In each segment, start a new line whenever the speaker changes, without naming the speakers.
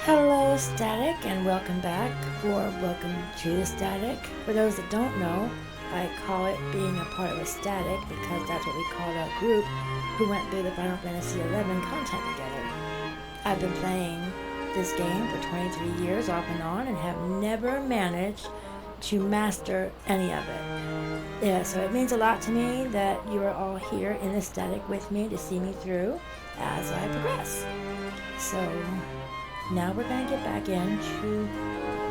Hello, Static, and welcome back, or welcome to the Static. For those that don't know, I call it being a part of a Static because that's what we called our group who went through the Final Fantasy XI content together. I've been playing this game for 23 years off and on and have never managed to master any of it. Yeah, so it means a lot to me that you are all here in the Static with me to see me through as I progress. So now we're going to get back into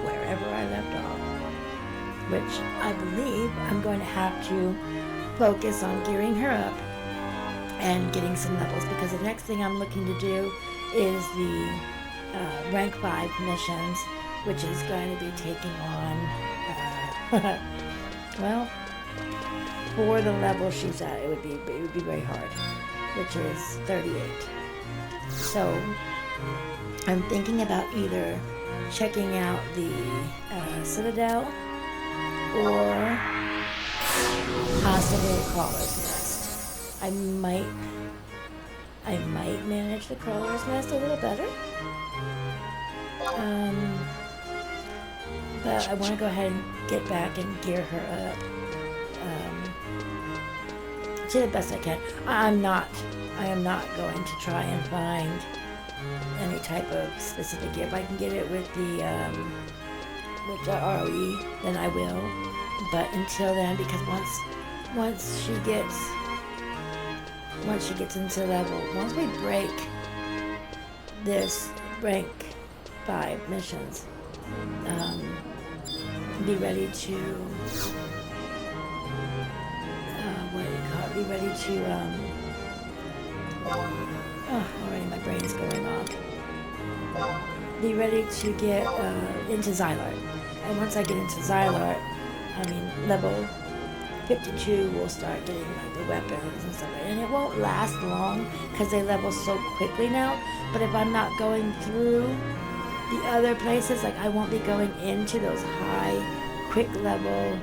wherever I left off, which I believe I'm going to have to focus on gearing her up and getting some levels, because the next thing I'm looking to do is the rank 5 missions, which is going to be taking on, well, for the level she's at, it would be very hard, which is 38. So I'm thinking about either checking out the Citadel or possibly Crawler's Nest. I might manage the Crawler's Nest a little better. But I want to go ahead and get back and gear her up to the best I can. I am not going to try and find any type of specific gear. If I can get it with the ROE, then I will. But until then, because once she gets into level, once we break this rank 5 missions, be ready to be ready to already my brain's going off. Be ready to get into Xylart. And once I get into Xylart, level 52 will start getting like the weapons and stuff. And it won't last long because they level so quickly now. But if I'm not going through the other places, like I won't be going into those high, quick level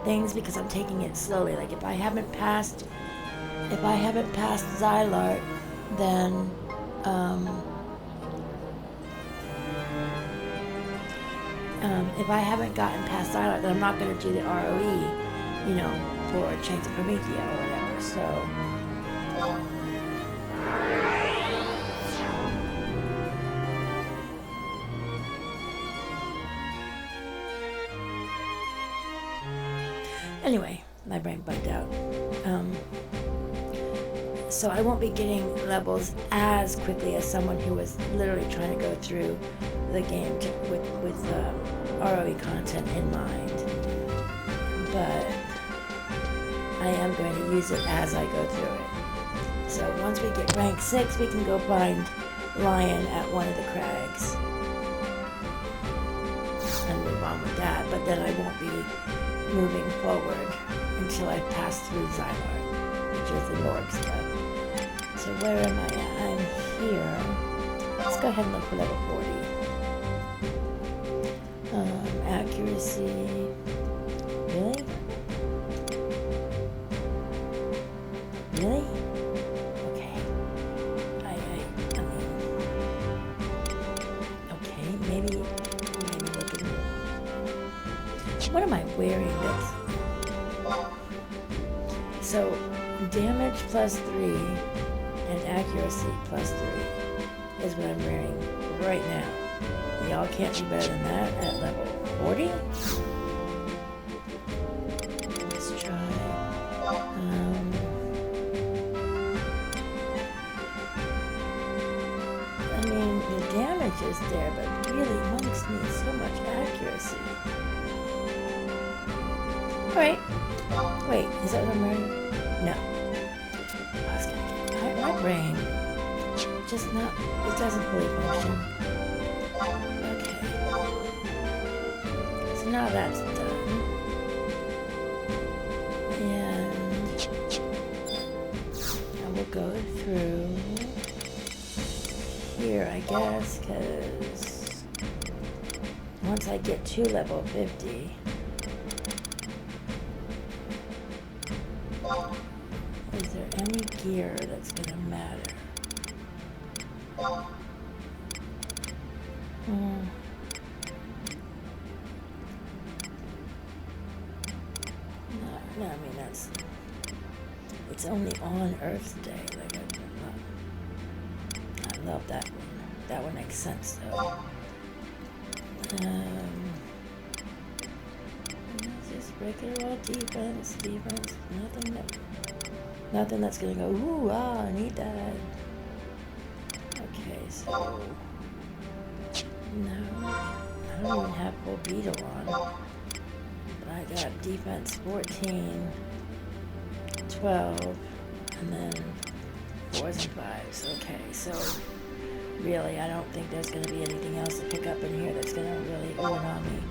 things because I'm taking it slowly. Like if I haven't passed Xylart, then if I haven't gotten past Xylart, then I'm not going to do the ROE, for Chains of Promethea or whatever. So anyway, my brain bugged out. So I won't be getting levels as quickly as someone who was literally trying to go through the game with ROE content in mind. But I am going to use it as I go through it. So once we get rank 6, we can go find Lion at one of the crags and move on with that. But then I won't be moving forward until I pass through Xylart, which is the Norg stuff. So where am I at? I'm here. Let's go ahead and look for level 40. Accuracy. Really? Really? Okay. Okay, maybe look at me. What am I wearing this? So, damage plus 3 and accuracy plus 3 is what I'm wearing right now. Y'all can't do better than that at level 40? Let's try. The damage is there, but really monks need so much accuracy. Alright. Wait, is that what I'm wearing? No. I was gonna get my brain. Just not, it doesn't fully function. Okay. So now that's done. And I will go through here, I guess, because once I get to level 50, is there any gear that's going to matter? Mm. No, I mean it's only on Earth Day. Like I love that one. That one makes sense though. Just regular old defense. Nothing that's gonna go, ooh, I need that. Okay, so no, I don't even have full beetle on. But I got defense 14, 12, and then 4s and 5s. Okay, so really, I don't think there's going to be anything else to pick up in here that's going to really ruin on me.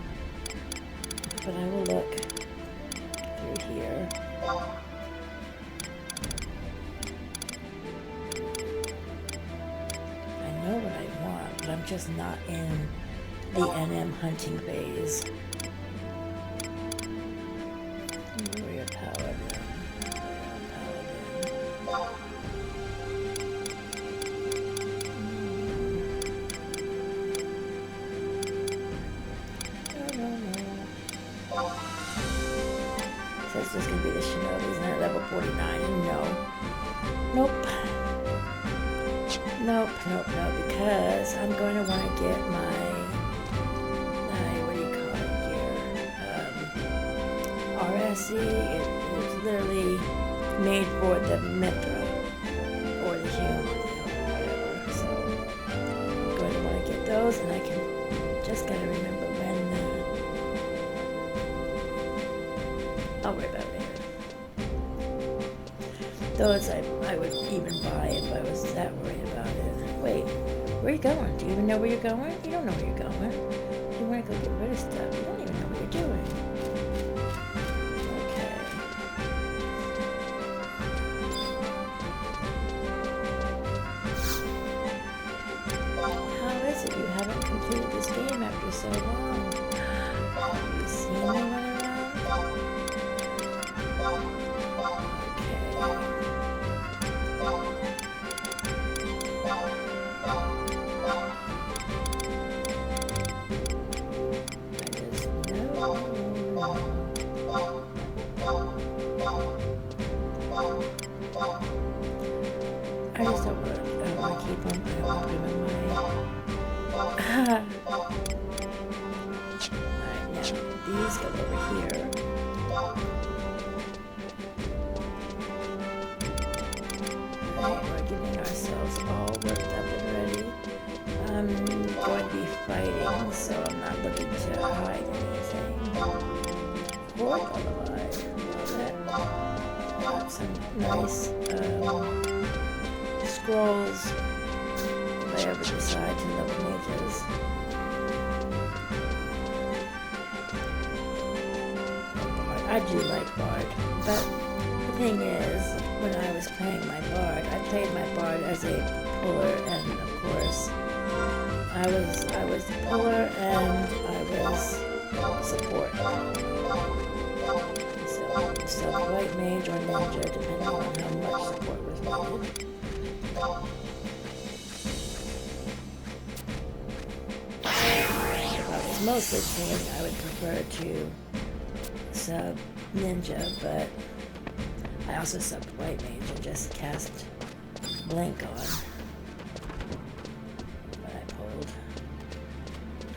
But I will look through here. I know what I want, but I'm just not in the NM hunting phase. Warrior Paladin. So it's just going to be the Shinobis and they're level 49. And nope, because I'm going to want to get my what do you call it here? RSE. It's literally made for the Mithra or the human, whatever. So I'm going to want to get those, and I can just got to remember when. I'll worry about it later. Those I would even buy if I was that worried about it. Wait, where are you going? Do you even know where you're going? You don't know where you're going. You want to go get rid of stuff. You don't even know what you're doing. Okay. How is it you haven't completed this game after so long? Have you seen me run around? I just don't want to keep them. I don't want to put them in my... Alright, now these go over here. Alright, we're getting ourselves all worked up and ready. I'm going to be fighting, so I'm not looking to hide anything. Horde alive. Love it. Got some nice scrolls if I ever decide to level mages. I do like Bard, but the thing is, when I was playing my Bard, I played my Bard as a puller, and of course, I was the puller and I was support. So white mage or ninja, depending on how much support was needed. If I was mostly playing, I would prefer to sub ninja, but I also subbed white mage and just cast blink on. But I pulled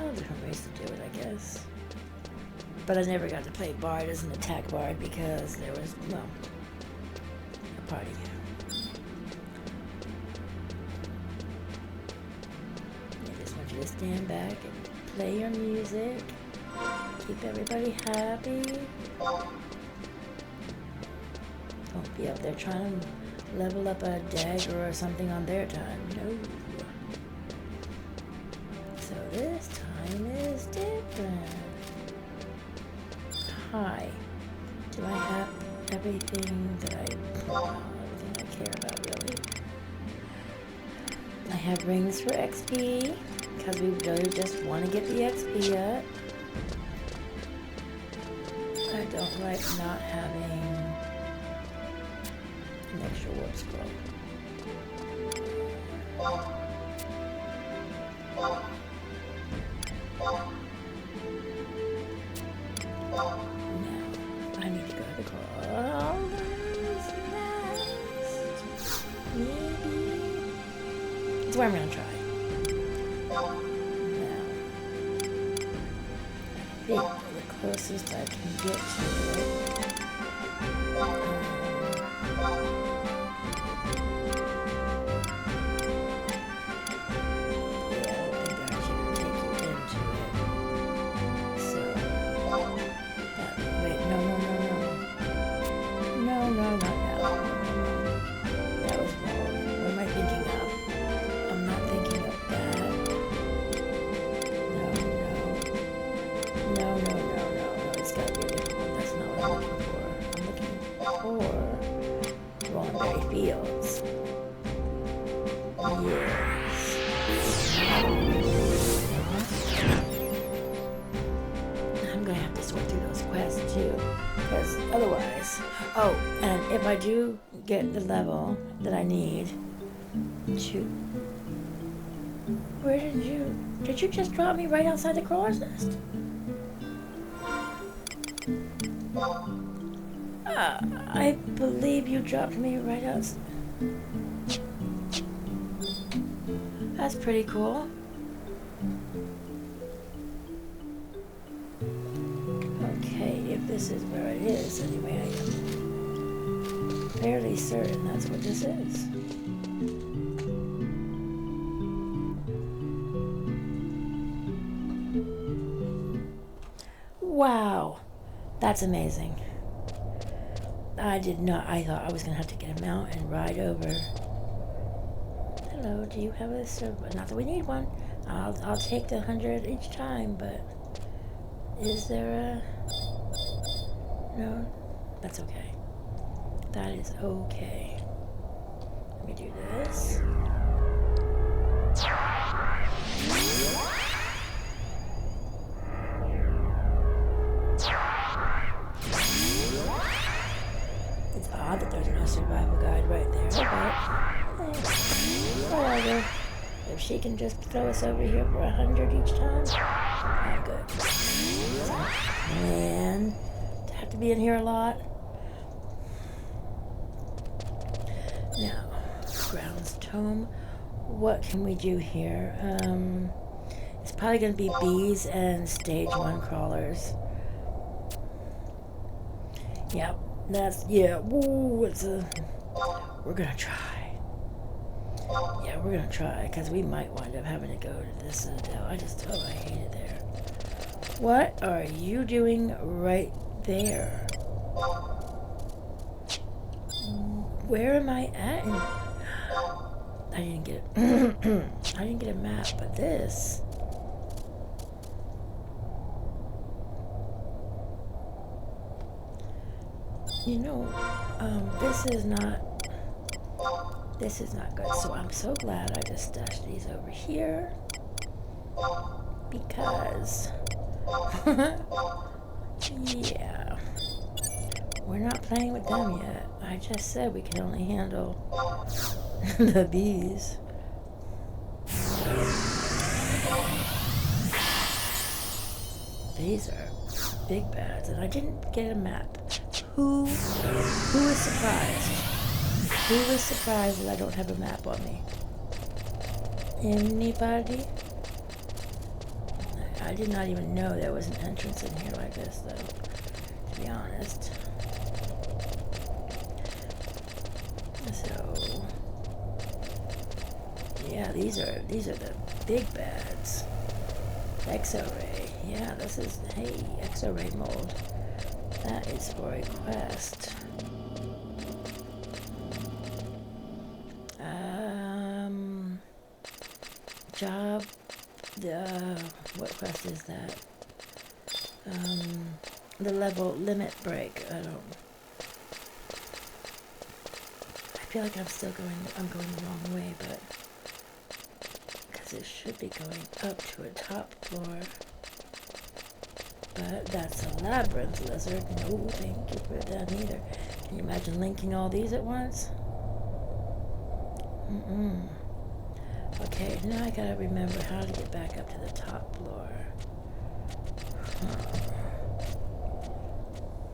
all different ways to do it, I guess. But I never got to play Bard as an attack Bard because there was, well, a party. I just want you to stand back and play your music. Keep everybody happy. Don't be up there trying to level up a dagger or something on their time. No. So this time is different. Hi. Do I have everything that everything I care about, really? I have rings for XP, because we really just want to get the XP up. I don't like not having an extra warp scroll. That's what I'm gonna try. Now, I think the closest I can get to it. Fields. Yes. I'm gonna have to sort through those quests too, because otherwise. Oh, and if I do get the level that I need, shoot. Where did you just drop me right outside the crow's nest? I believe you dropped me right outside. That's pretty cool. Okay, if this is where it is, anyway, I am fairly certain that's what this is. Wow, that's amazing. I thought I was going to have to get a mount and ride over. Hello, do you have a server? Not that we need one. I'll take the 100 each time, but is there a... No, that's okay. That is okay. Let me do this. It's odd that there's no survival guide right there, but whatever. If she can just throw us over here for 100 each time, I'm good. Man, to have to be in here a lot. Now, grounds tome. What can we do here? It's probably going to be bees and stage 1 crawlers. Yep, woo, we're going to try. Yeah, we're going to try, because we might wind up having to go to this citadel. I hate it there. What are you doing right there? Where am I at? I didn't get it. I didn't get a map, but this. You know, this is not good. So I'm so glad I just stashed these over here, because yeah, we're not playing with them yet. I just said we can only handle the bees. These are big bads, and I didn't get a map. Who is surprised? Who is surprised that I don't have a map on me? Anybody? I did not even know there was an entrance in here like this, though, to be honest. So, yeah, these are the big bads. X-ray. Yeah, this is, hey, X-ray mold. That is for a quest. Job. What quest is that? The level limit break. I feel like I'm going the wrong way, but because it should be going up to a top floor. But that's a labyrinth lizard. No, thank you for that either. Can you imagine linking all these at once? Okay, now I gotta remember how to get back up to the top floor.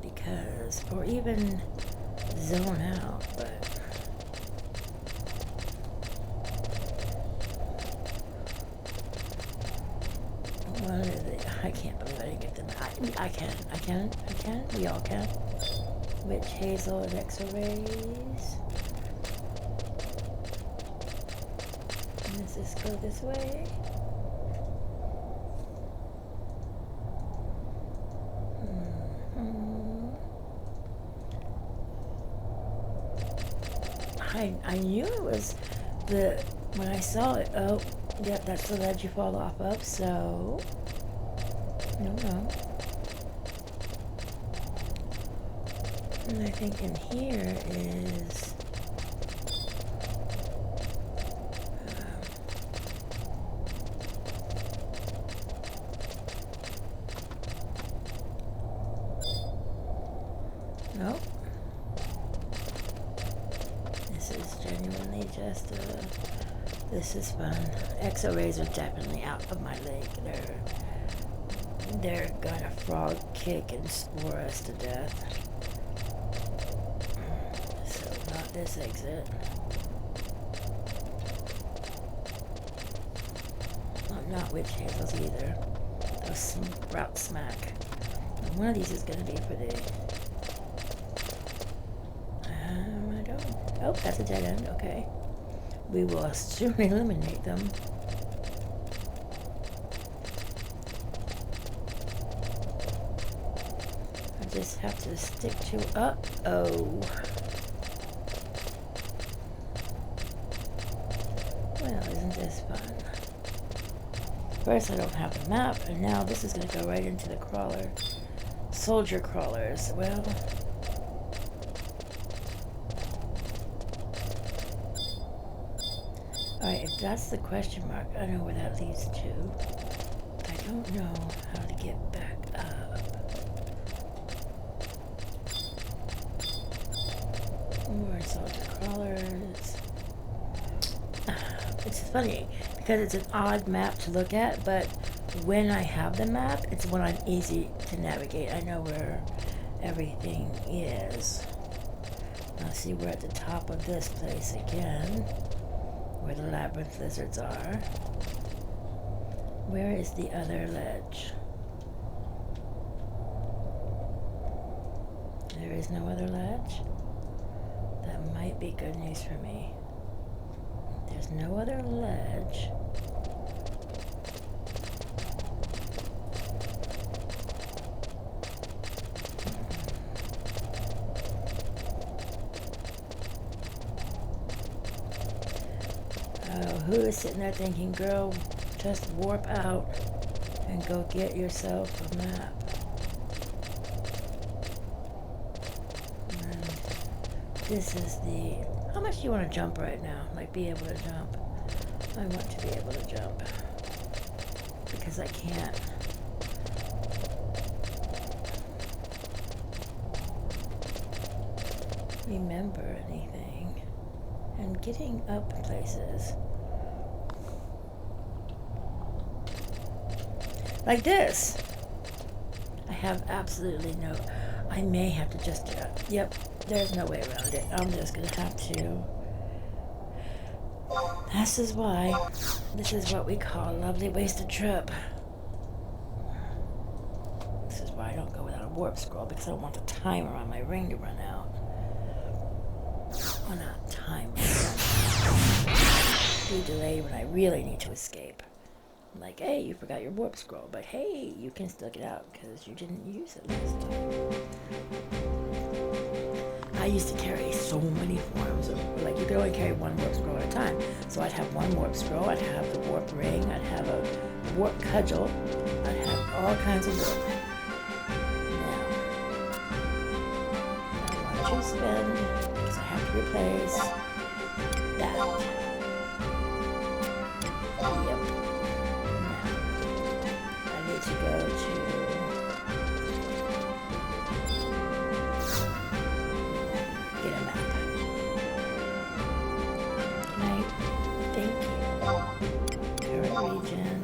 Because, or even zone out, but I can't believe I didn't get them. I can. We all can. Witch hazel and X-rays. Does this go this way? I knew it was when I saw it. Oh, yep, that's the ledge you fall off of, so no. And I think in here is nope. This is genuinely just this is fun. XO-rays are definitely out of my league. They're gonna frog kick and spore us to death. So not this exit. Not witch hazels either. Those sprout smack. One of these is gonna be pretty. I don't. Oh, that's a dead end. Okay. We will soon eliminate them. I just have to stick to. Uh-oh. Well, isn't this fun? First, I don't have the map, and now this is going to go right into the crawler. Soldier crawlers. Well. Alright, if that's the question mark, I know where that leads to. I don't know how to get back up. More soldier crawlers. It's funny, because it's an odd map to look at, but when I have the map, it's when I'm easy to navigate. I know where everything is. Now see, we're at the top of this place again. Where the labyrinth lizards are. Where is the other ledge? There is no other ledge? That might be good news for me. There's no other ledge. Who is sitting there thinking, girl, just warp out and go get yourself a map? And this is the... How much do you want to jump right now? Like, be able to jump? I want to be able to jump. Because I can't. Remember anything. And getting up places. Like this. I have absolutely no... I may have to just... Yep, there's no way around it. I'm just going to have to... This is why. This is what we call a lovely wasted trip. This is why I don't go without a warp scroll, because I don't want the timer on my ring to run out. Well, not timer. Be delayed when I really need to escape. Like, hey, you forgot your warp scroll, but hey, you can still get out because you didn't use it last time. I used to carry so many forms of, like, you could only carry one warp scroll at a time. So I'd have one warp scroll, I'd have the warp ring, I'd have a warp cudgel, I'd have all kinds of warp. Now, I want to spend, because I have to replace that. Yep. To go to get a map. Right? Thank you. Current region.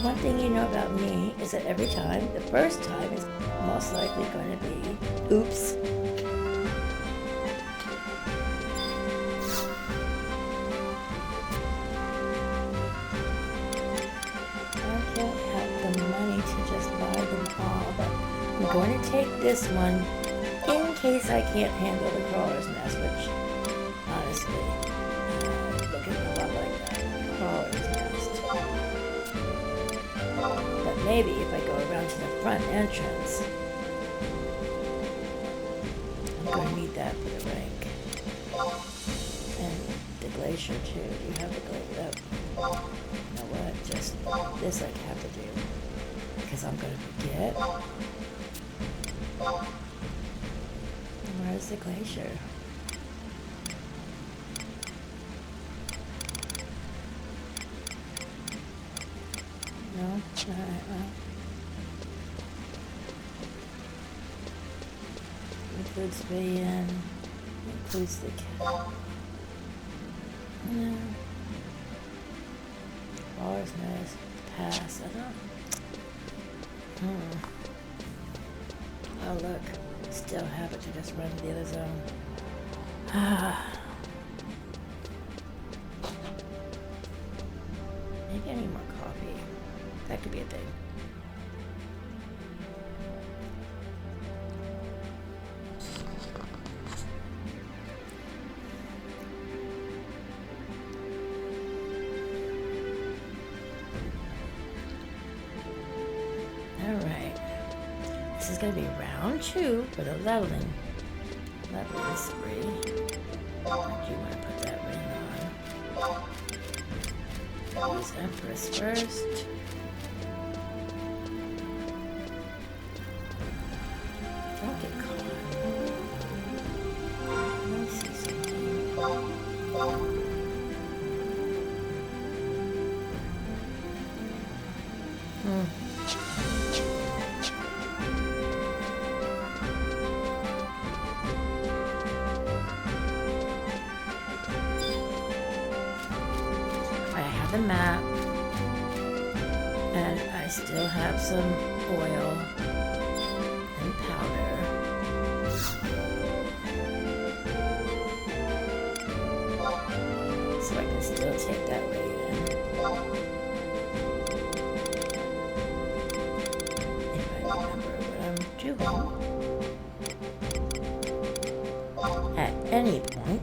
one thing you know about me is that every time, the first time is most likely going to be, oops. I don't have the money to just buy them all, but I'm going to take this one in case I can't handle the crawler's nest, which honestly, looking a lot like that crawler's nest. But maybe if I go around to the front entrance, I'm going to need that for the rank. And the glacier too. You have the glacier. You know what? Just this I have to do. Because I'm going to forget. Where's the glacier? No? Alright, well. Includes weigh-in. Includes the cat. No. Crawler's nest. Pass. I don't. Oh look. Still have it to just run to the other zone. Maybe I need more coffee. That could be a thing. Alright. This is going to be round 2 for the leveling. Leveling spree. I do want to put that ring on. Use Empress first. Don't get caught. Let me see something. The map, and I still have some oil and powder. So I can still take that way in. If I remember what I'm doing. At any point.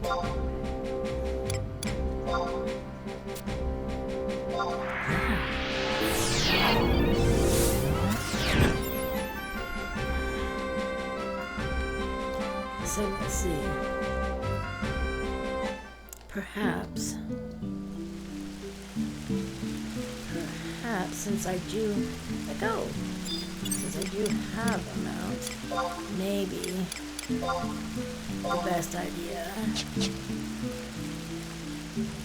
So let's see. Perhaps since I do have a mount, maybe the best idea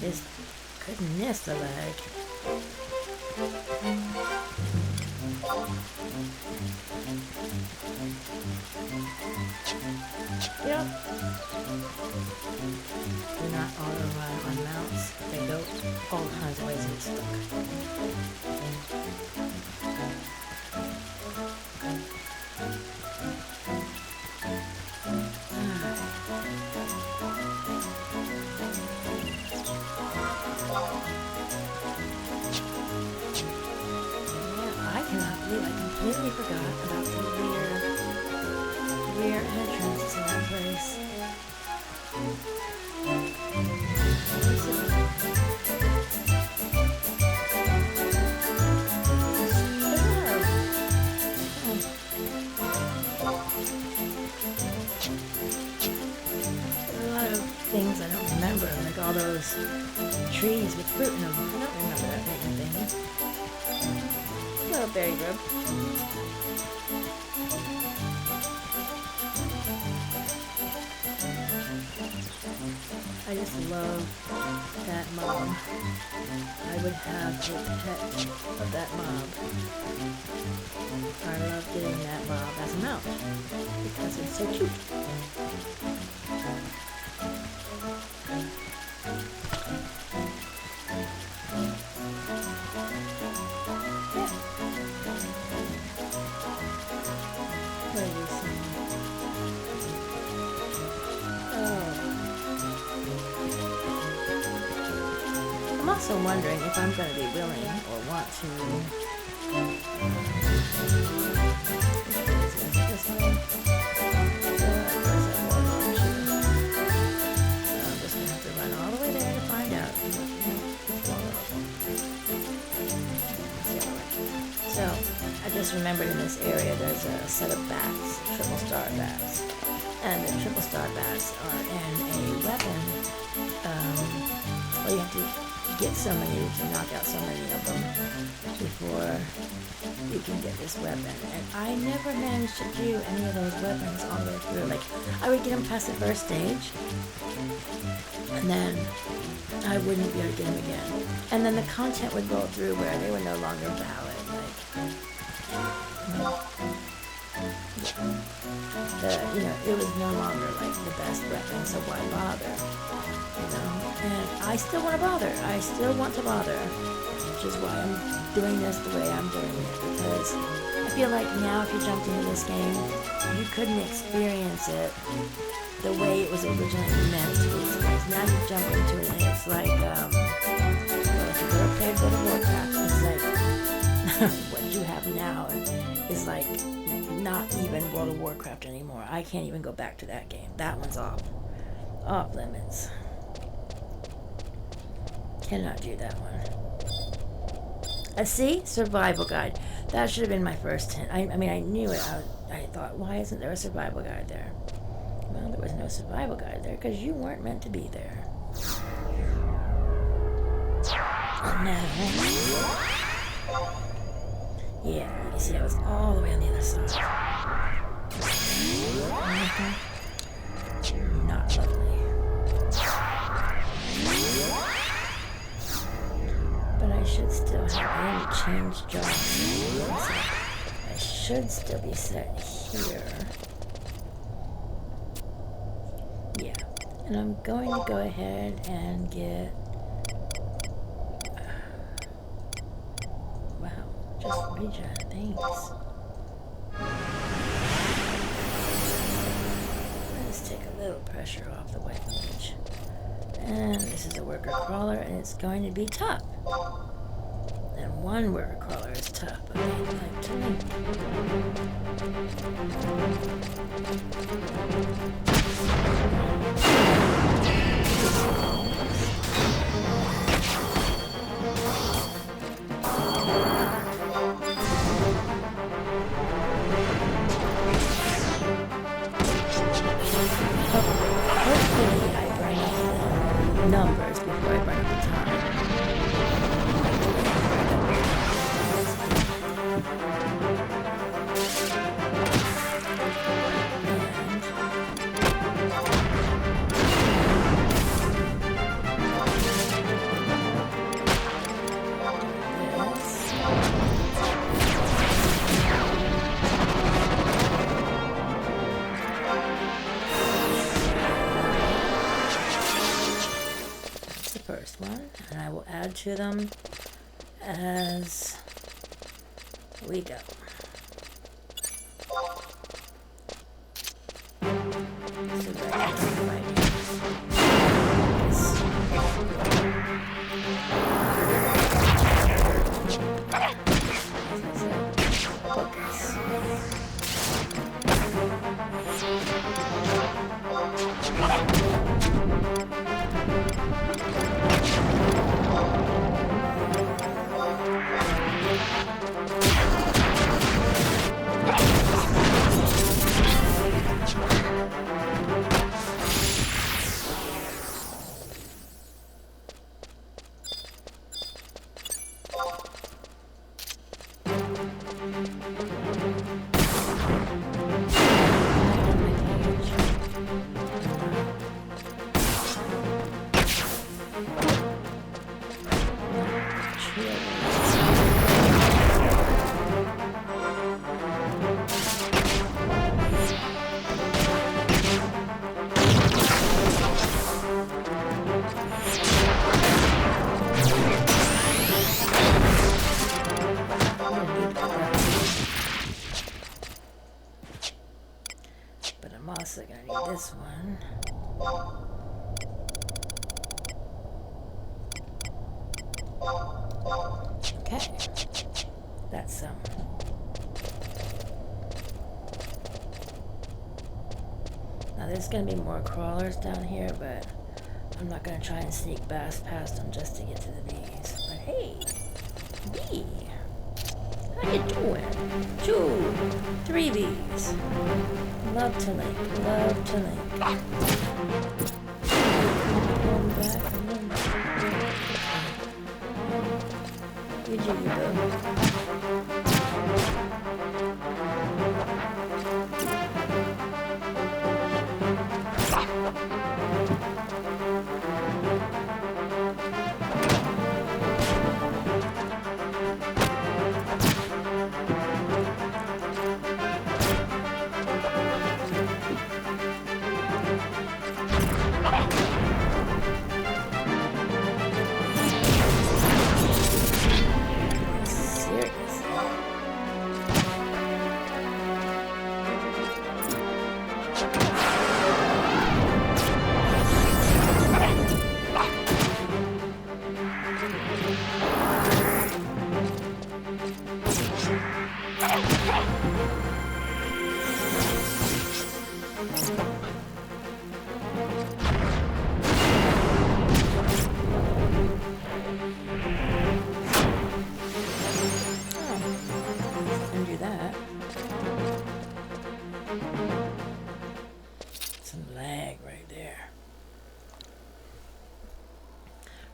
is goodness the leg. Yep. Do not auto run on mounts. They go all kinds of ways and stuck. I completely forgot about the rear entrance to that place. A lot of things I don't remember, like all those trees with fruit in them. I don't remember that making things. Hello, berry grub. I just love that mob. I would have a pet of that mob. I love getting that mob as a mount because it's so cute. Yeah, also wondering if I'm going to be willing or want to. This one. I'm just going to have to run all the way there to find out. So, I just remembered in this area there's a set of bats, triple star bats. And the triple star bats are in a weapon. Well, you have to get so many, you can knock out so many of them before you can get this weapon. And I never managed to do any of those weapons all the way through. Like, I would get them past the first stage, and then I wouldn't be able to get them again. And then the content would roll through where they were no longer valid. It was no longer like the best weapon, so why bother? And I still want to bother. I still want to bother, which is why I'm doing this the way I'm doing it, because I feel like now if you jumped into this game, you couldn't experience it the way it was originally meant to be experienced. Now you jump into it and it's like, if you go play World of Warcraft, it's like, what you have now is like not even World of Warcraft anymore. I can't even go back to that game. That one's off limits. Cannot do that one. See? Survival guide. That should have been my first hint. I mean, I knew it. I thought, why isn't there a survival guide there? Well, there was no survival guide there because you weren't meant to be there. And now... yeah, you see, I was all the way on the other side. Not lovely. But I should still have, I didn't change jobs. I should still be set here. Yeah. And I'm going to go ahead and get... just regen, thanks. Let's take a little pressure off the white mage. And this is a worker crawler, and it's going to be tough. And one worker crawler is tough, but they like to me. Hopefully I bring up the numbers before I bring up the time. And I will add to them as we go. So also gonna need this one. got some. Now there's going to be more crawlers down here, but I'm not going to try and sneak past them just to get to the bees. But hey, bee, how you doing? 2, 3 bees. Love to link, love to link. Come back and then you do you, boo.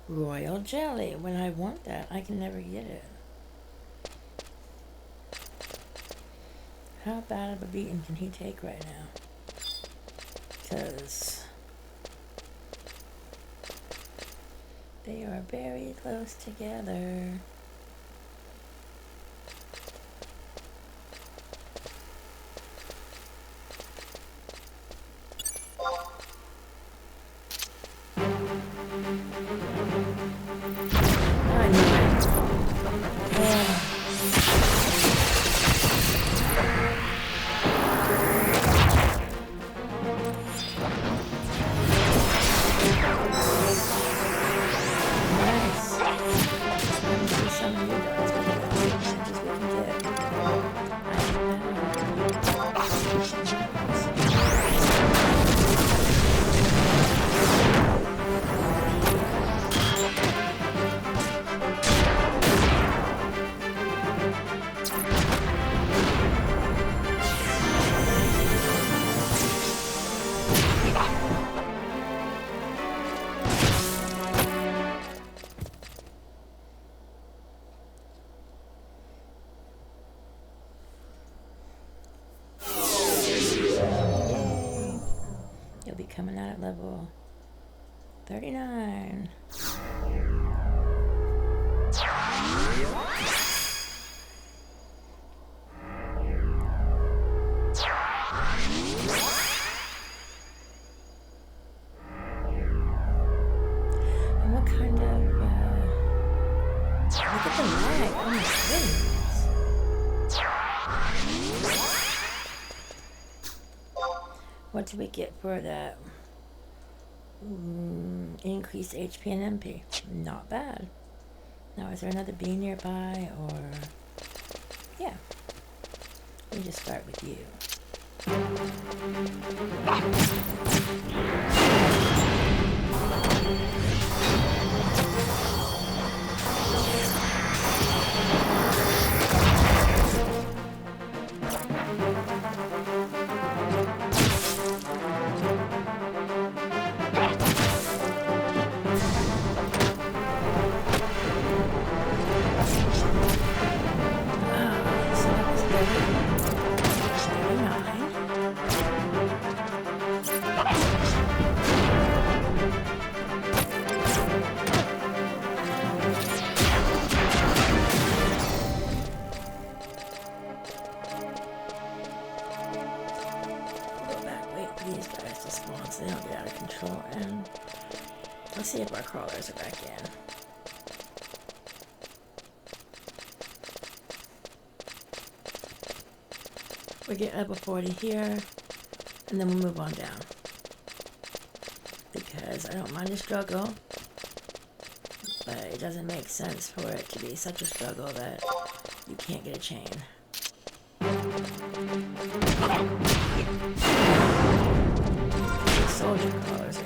Royal jelly. When I want that, I can never get it. How bad of a beating can he take right now? Because they are very close together. Coming out at level 39. And what kind of look at the lag. Oh my goodness. What do we get for that? Increased HP and MP. Not bad. Now, is there another bee nearby, or... Yeah. Let me just start with you. So they don't get out of control, and let's see if our crawlers are back in. We get level 40 here, and then we'll move on down. Because I don't mind the struggle, But it doesn't make sense for it to be such a struggle that you can't get a chain. The soldier colors are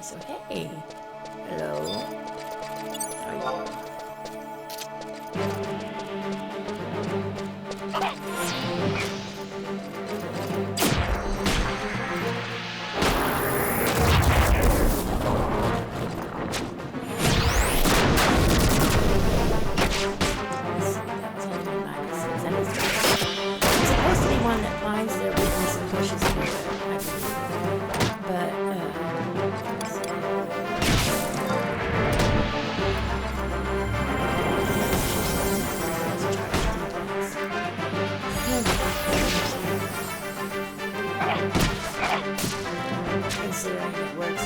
so hey, hello, how are It's supposed to be one that finds their weakness and pushes through it, but considering it works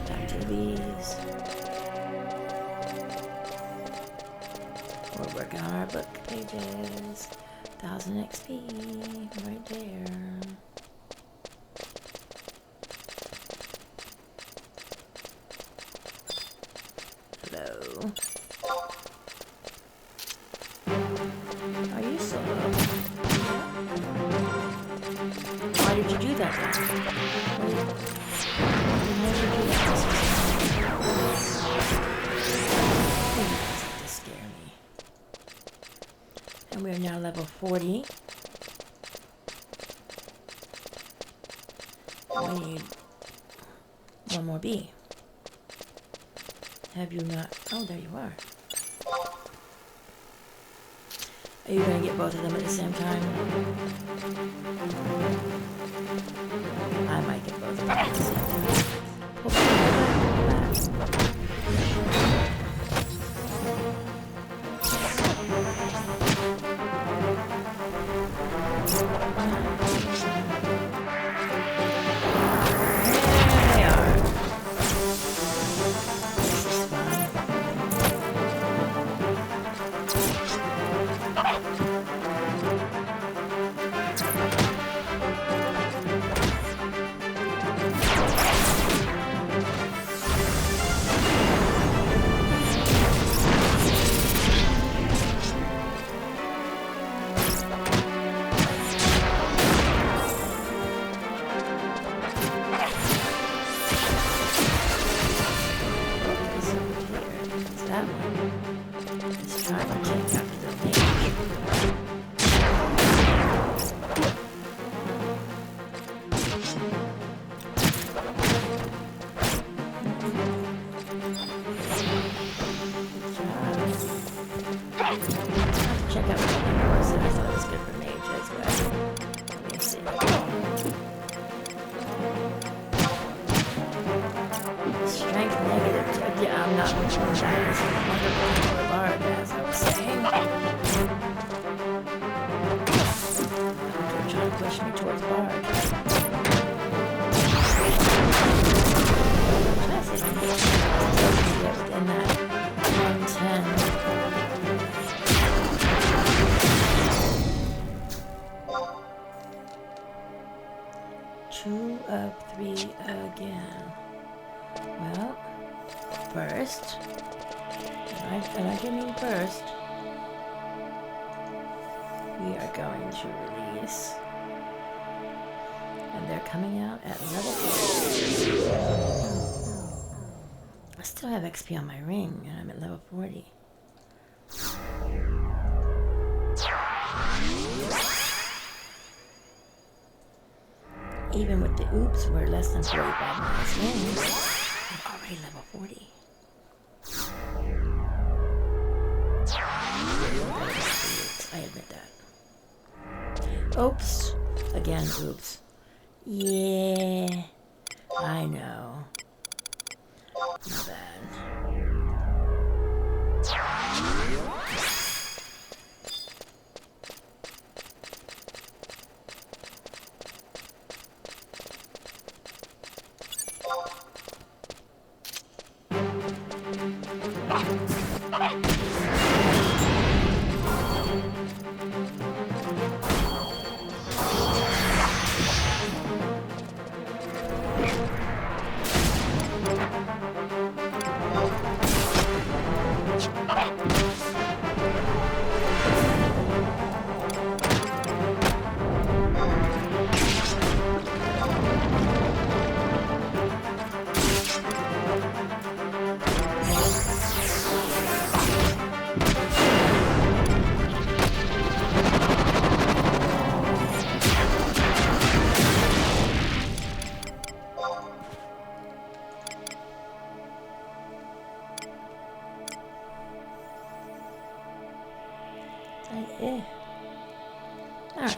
back to these. We're working on our book pages. 1000 XP right there. Hello. Are you solo? Why did you do that then? Why did you do that? You guys have to scare me. And we are now level 40. And we need one more bee. Have you not? Oh, there you are. Are you going to get both of them at the same time? I might get both of them at the same time. that is a wonderful bar, as I was saying. They're trying to push me towards Bard. I'm trying to see if I can get within that 110. 2 of 3 again. Well, first, and I do mean first, we are going to release, and they're coming out at level 40. I still have XP on my ring, and I'm at level 40. Even with the oops, we're less than 45 minutes in. I'm already level 40. I admit that. Oops. Again, oops. Yeah. I know. Not bad. Alright.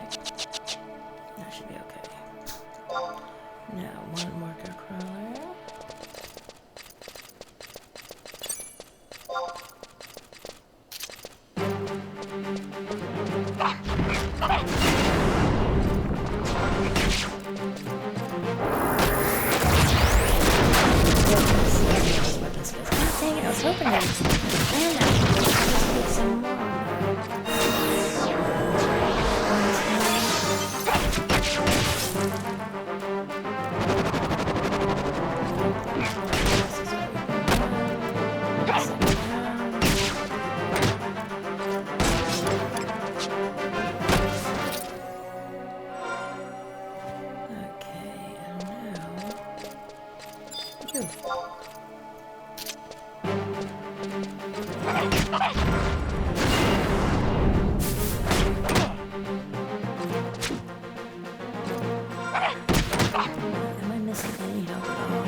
That should be okay. Now, one marker crawler. Dang it, I was hoping I just need some more. Am I missing any help at all?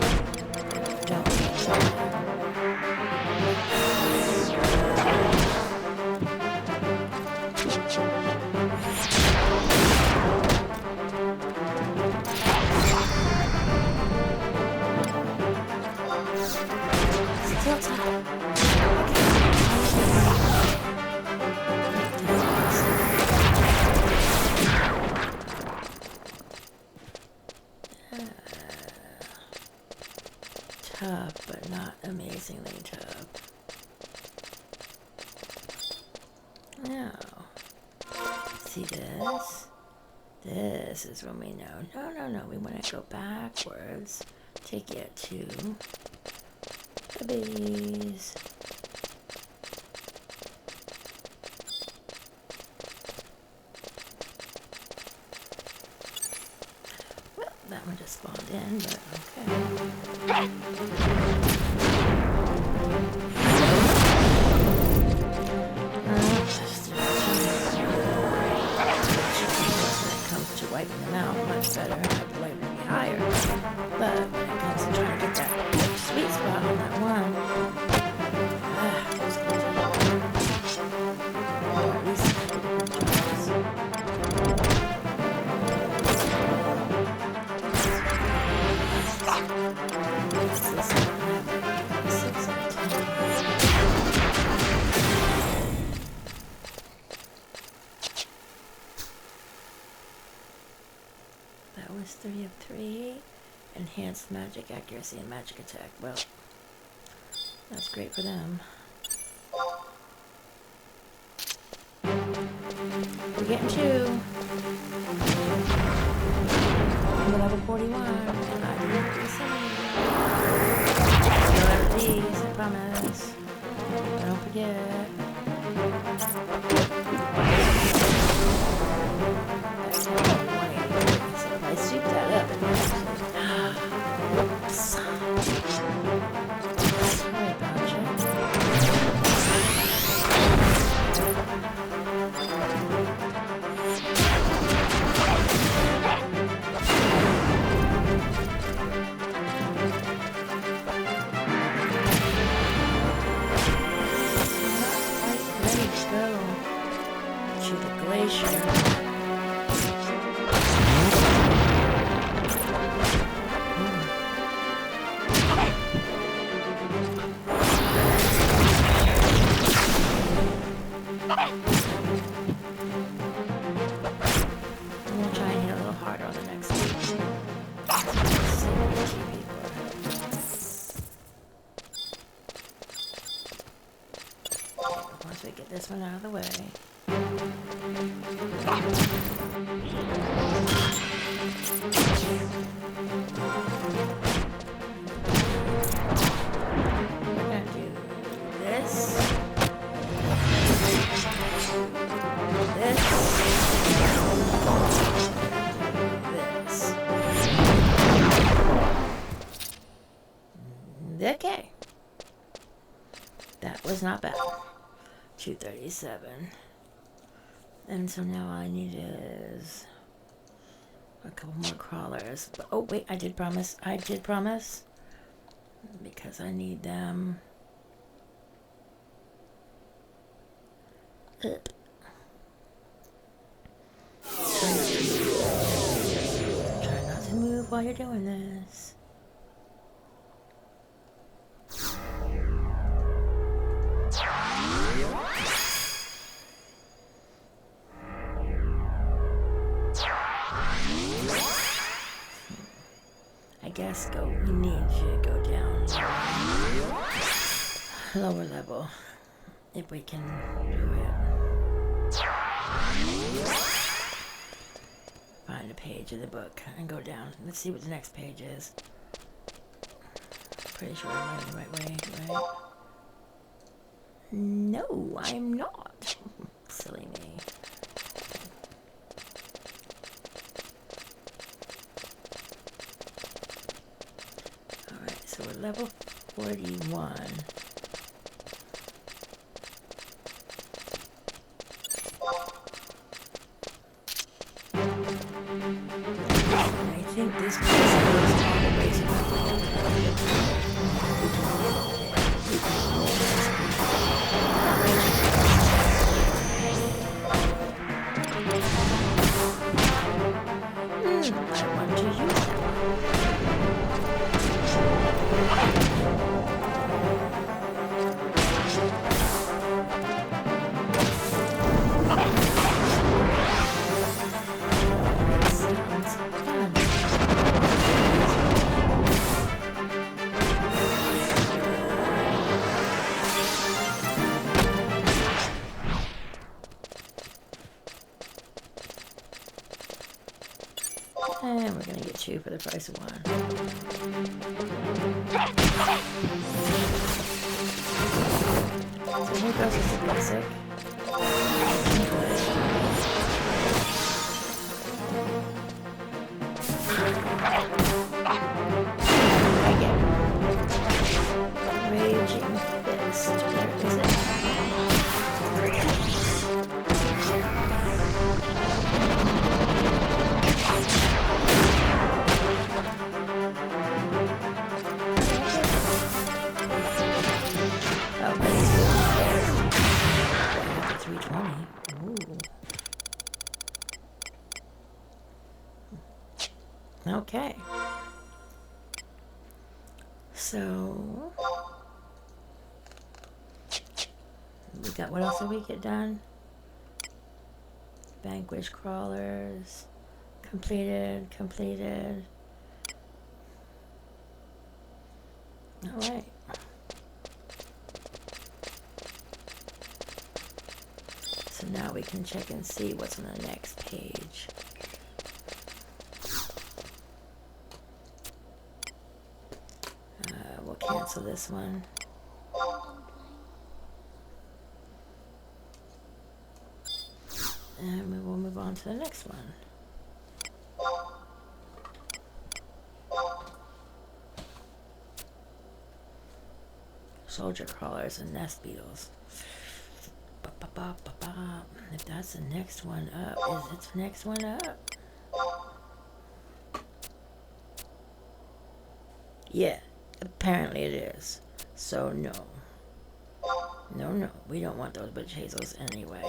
Still tough. Tough, but not amazingly tough. Now, see this? This is when we know. No, we want to go backwards to get to the bees. Well, that one just spawned in, but okay. Wiping them out much better. I'd like to be higher. But when it comes to trying to get that sweet spot on that one, those guys or at least I can do 3 of 3. Enhanced magic accuracy and magic attack. Well, that's great for them. We're getting 2. I'm level 41. And I did the same. You'll have these, I promise. Don't forget. That's 180. So if I soup that up, sorry about you. Ready to go to the glacier. Get this one out of the way. We're going to do this. This. This. Okay. That was not bad. 237. And so now all I need is a couple more crawlers. But, oh wait, I did promise. Because I need them. Up. Try not to move while you're doing this. Guess we need to go down lower level if we can do it. Find a page of the book and go down. Let's see what the next page is. Pretty sure I'm going the right way, right? No, I'm not. Silly me. So we're level 41. I think this place goes all the way to the I want to use that. And we're going to get 2 for the price of 1. So here goes with the basic. Again. Raging Fist. Where is it? Okay. So we got, what else did we get done? Vanquish crawlers, Completed, completed. Alright. So now we can check and see what's on the next page. We'll cancel this one. And we will move on to the next one. Soldier crawlers and nest beetles. If that's the next one up, is it the next one up? Yeah, apparently it is. So no. No, we don't want those witch hazels anyway.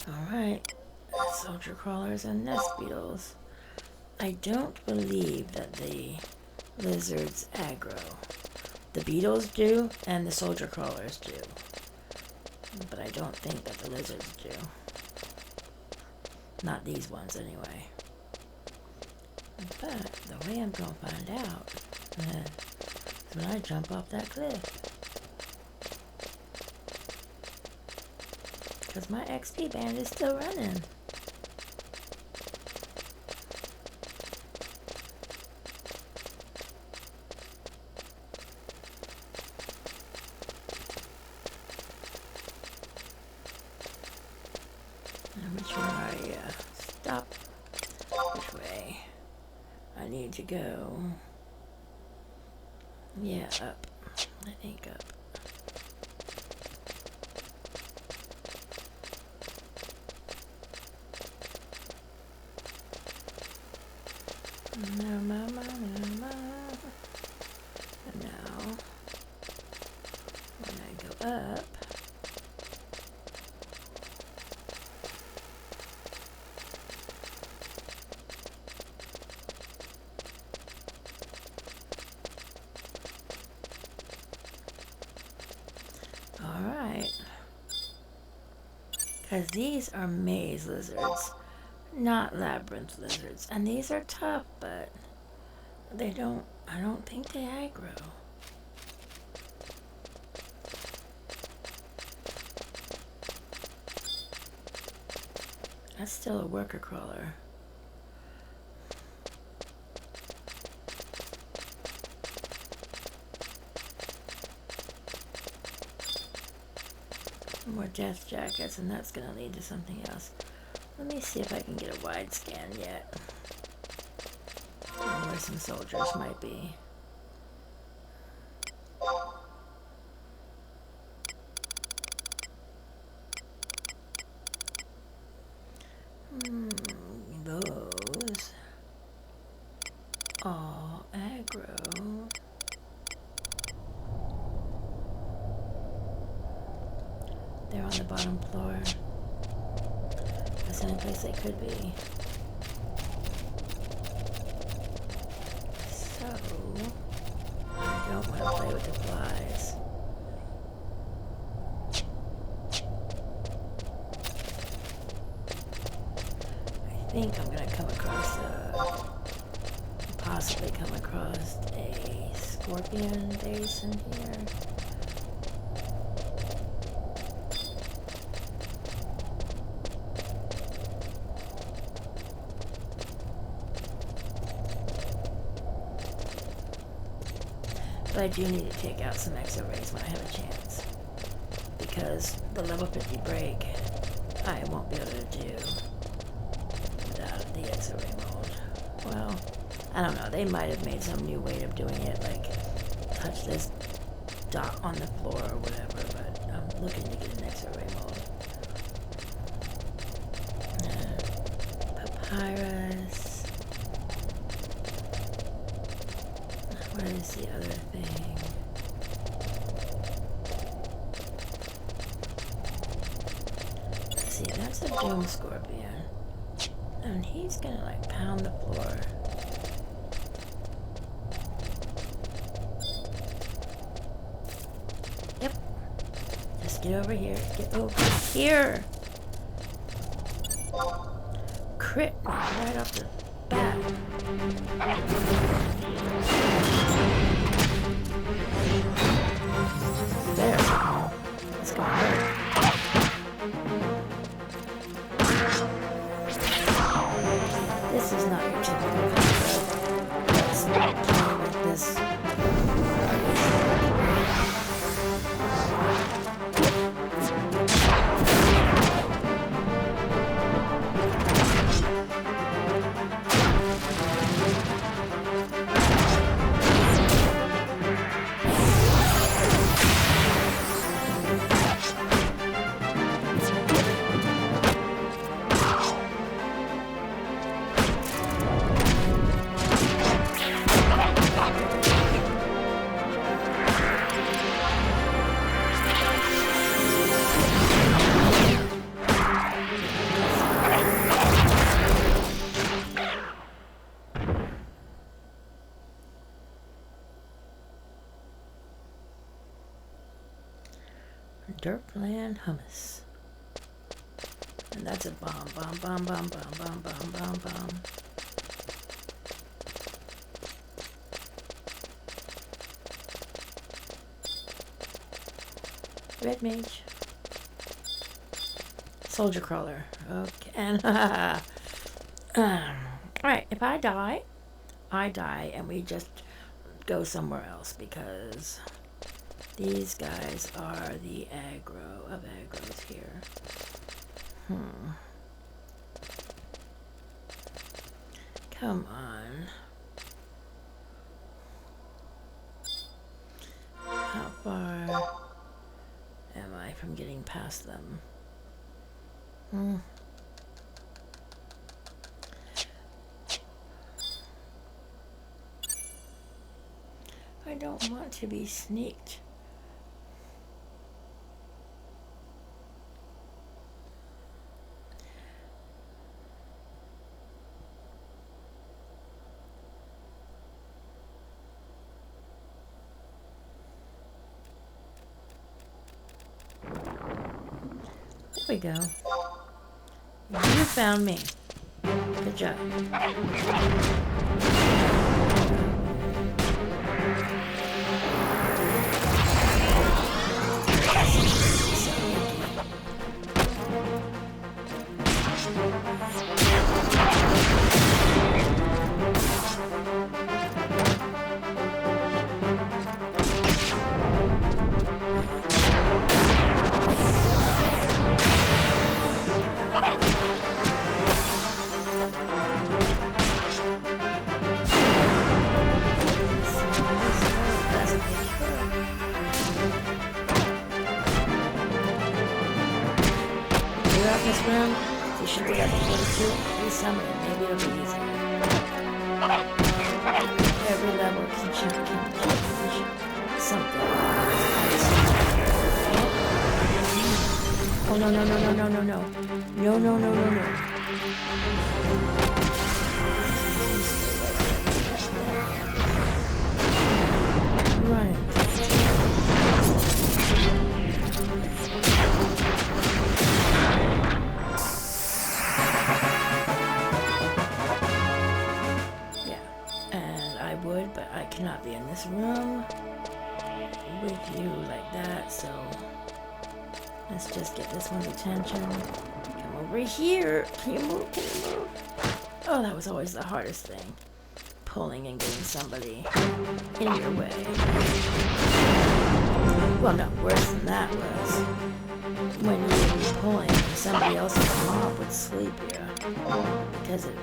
Alright, soldier crawlers and nest beetles. I don't believe that the lizards aggro. The beetles do, and the soldier crawlers do. But I don't think that the lizards do. Not these ones, anyway. But the way I'm going to find out is when I jump off that cliff. Because my XP band is still running. Which way are you? Stop. Which way? I need to go. Yeah, up. I think up. No. And now, when I go up, alright, because these are maze lizards, not labyrinth lizards, and these are tough, but I don't think they aggro. That's still a worker crawler. More death jackets, and that's gonna lead to something else. Let me see if I can get a wide scan yet. Where some soldiers might be. Those all aggro. They're on the bottom floor. That's the only place they could be. So, I don't want to play with the flies. I think I'm going to come across possibly come across a scorpion base in here. But I do need to take out some exo rays when I have a chance, because the level 50 break I won't be able to do without the exo ray mode. Well, I don't know, they might have made some new way of doing it, like touch this dot on the floor or whatever, but I'm looking to get an exo ray mode. Papyrus. What is the other thing? Let's see, that's a doom scorpion. And he's gonna like pound the floor. Yep. Just get over here. Get over here. crit me right off the bat. There. It's gonna hurt. This is not your typical combo. Let's play with this. Dirtland hummus. And that's a bomb, bomb, bomb, bomb, bomb, bomb, bomb, bomb, bomb. Red mage. Soldier crawler. Okay. And alright, if I die, and we just go somewhere else because these guys are the aggro of aggros here. Come on. How far am I from getting past them? I don't want to be sneaked. There we go. You found me. Good job. This room, you should be able to resummon it. Maybe it'll be easier. Every level can change something. Oh no no no no no no no. No no no no no. Run it. But I cannot be in this room with you like that, so let's just get this one's attention. Come over here. Can you move? Can you move? Oh, that was always the hardest thing. Pulling and getting somebody in your way. Well, no, worse than that was when you would be pulling and somebody else's mob would sleep here. Because it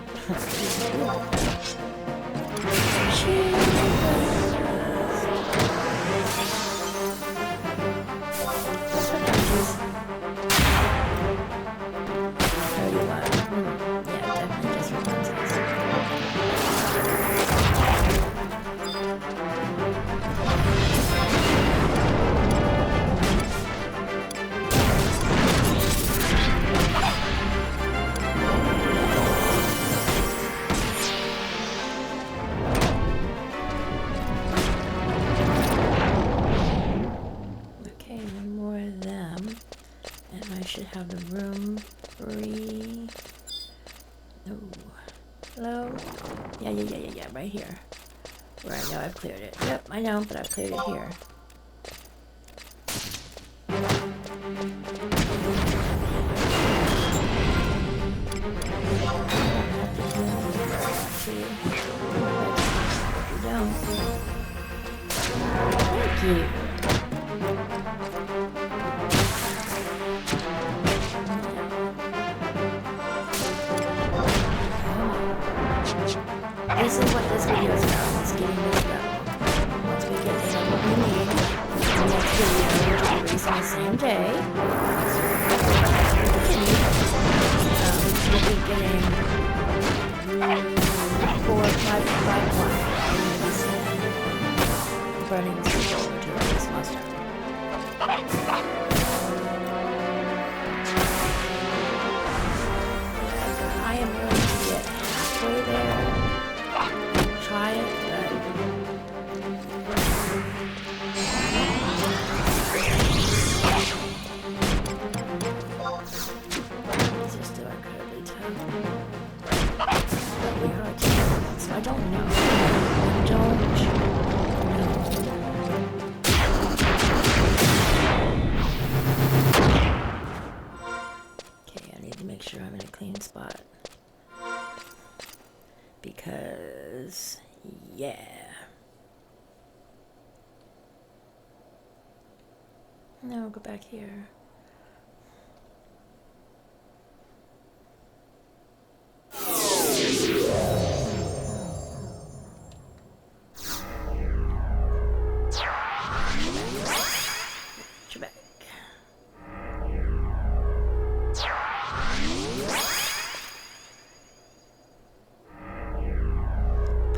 Yeah, right here. Where I know I've cleared it. Yep, I know, but I've cleared it here. Thank you. This is what this video is about. It's getting this level. Once we get in what we need, the next video will be released on the same day. We'll be getting 4.5.1. Burning this controller to release monster. I am willing to get halfway there. Try it, but these are still incredibly tough. Really hard to do. So I don't know. Okay, I need to make sure I'm in a clean spot. Because, yeah. No, go back here.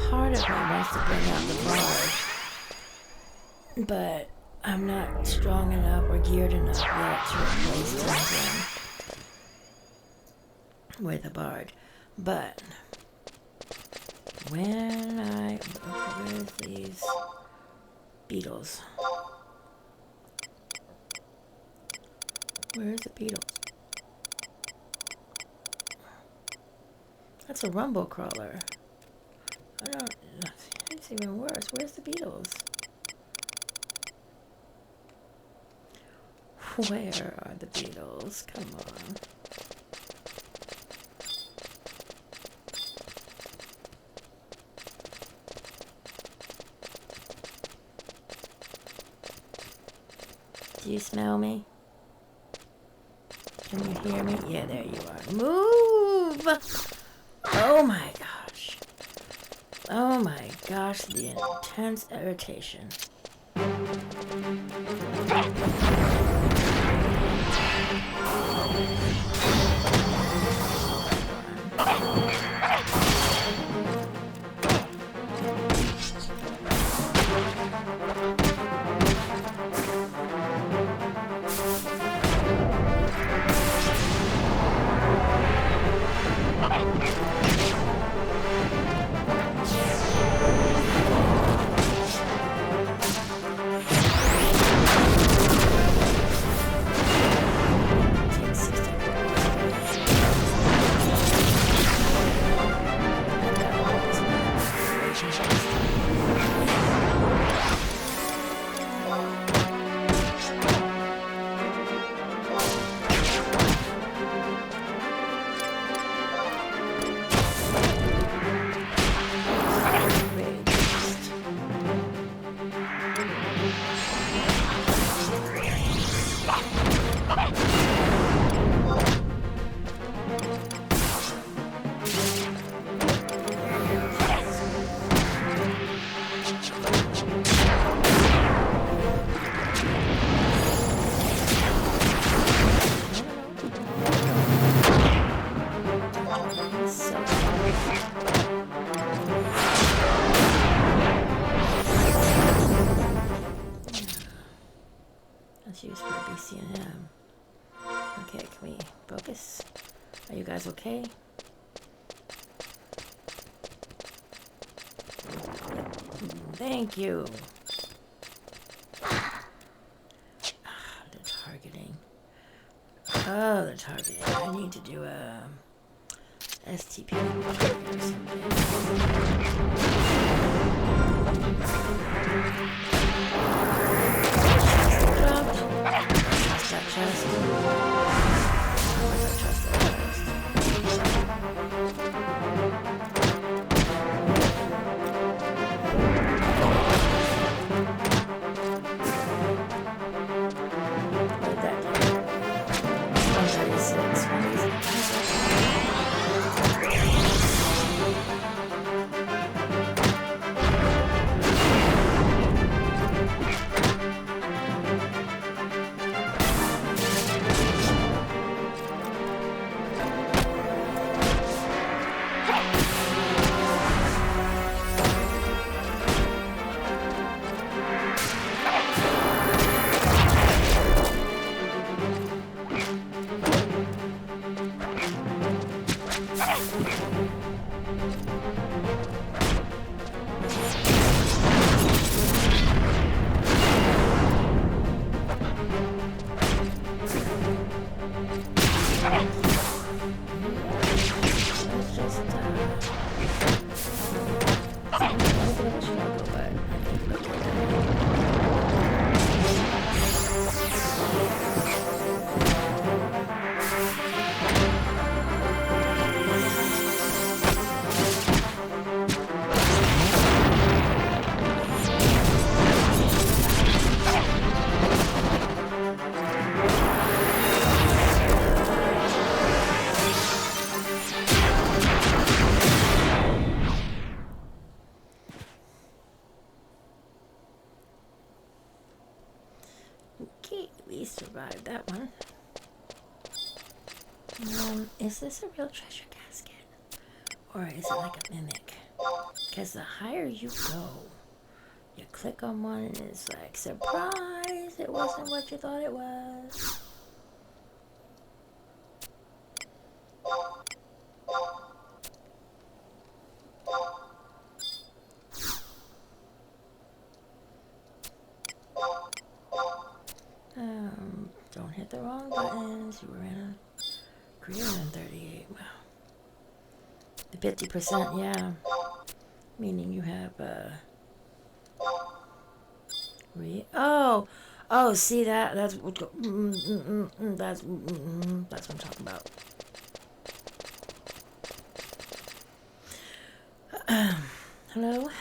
Part of me wants to bring out the bard, but I'm not strong enough or geared enough yet to replace Tintin with a bard. But when where's these beetles? Where's the beetles? That's a rumble crawler. It's even worse. Where's the beetles? Where are the beetles? Come on. Do you smell me? Can you hear me? Yeah, there you are. Move! Oh my gosh. Oh my gosh, the intense irritation. Let's use for BCNM. Okay, can we focus? Are you guys okay? Thank you. The targeting. Oh, the targeting. I need to do a STP or something. Dropped. Trust that chest. I trust that chest. What did that do? 136. What is it? Okay, we survived that one. Is this a real treasure casket? Or is it like a mimic? Because the higher you go, you click on one and it's like, surprise! It wasn't what you thought it was. Don't hit the wrong buttons. You were in a greater than 38. Wow. The 50%, yeah. Meaning you have oh, see that's what that's what I'm talking about. Hello? Would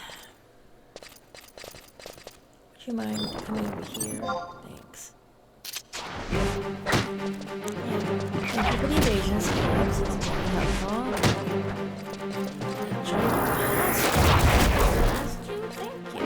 you mind coming over here? Thanks. Thank you for the evasion skills. It's very helpful. Try to past you. Thank you.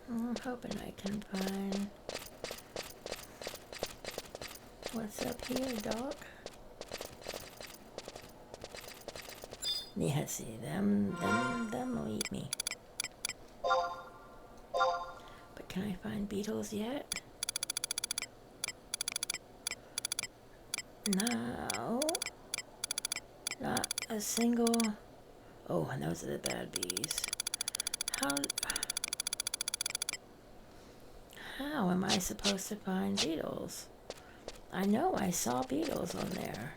I'm hoping I can find what's up here, dog. Yeah, see, them will eat me. But can I find beetles yet? No. Not a single. Oh, and those are the bad bees. How am I supposed to find beetles? I know I saw beetles on there.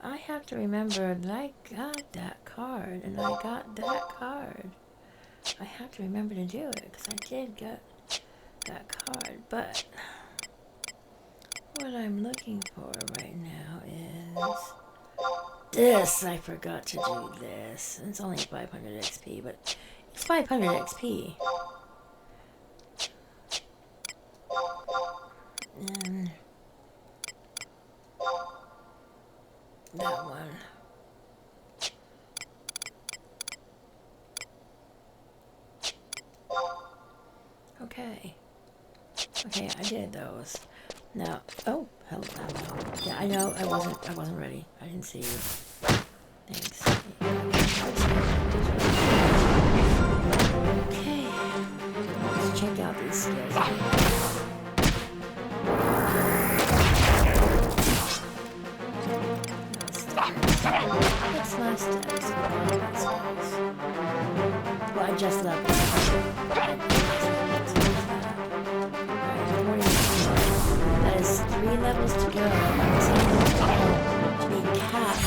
I have to remember that I got that card, and I got that card. I have to remember to do it, because I did get that card, but what I'm looking for right now is this. I forgot to do this. It's only 500 XP, but it's 500 XP. And that one. Okay. Okay, I did those. Now, oh, hello. Yeah, I know I wasn't ready. I didn't see you. Thanks. Okay. Let's check out these skills. What's my status? Well, I just left this. That is 3 levels to go. To be capped.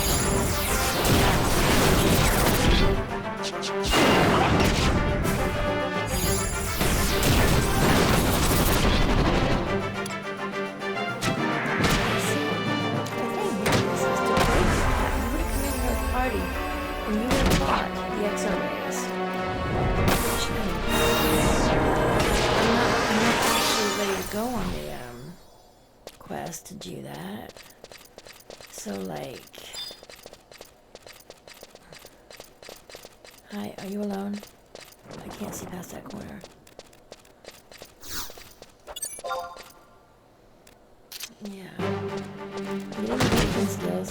And you were caught the XO race. I'm not actually ready to go on the quest to do that. So like, hi, are you alone? I can't see past that corner. Yeah. You didn't get good skills.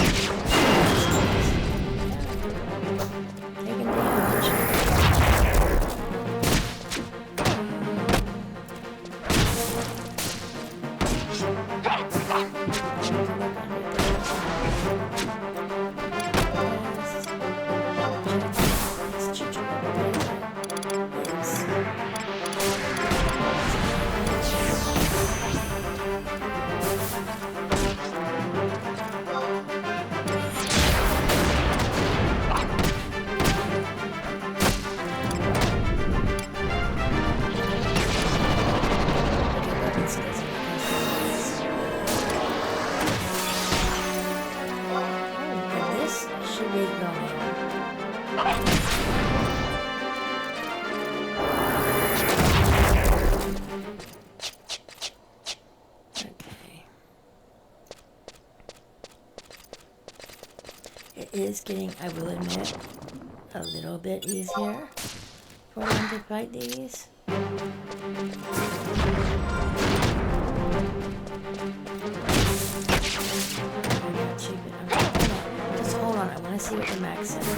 Taking damage. It is getting, I will admit, a little bit easier for them to fight these. Just hold on, I want to see what the max says.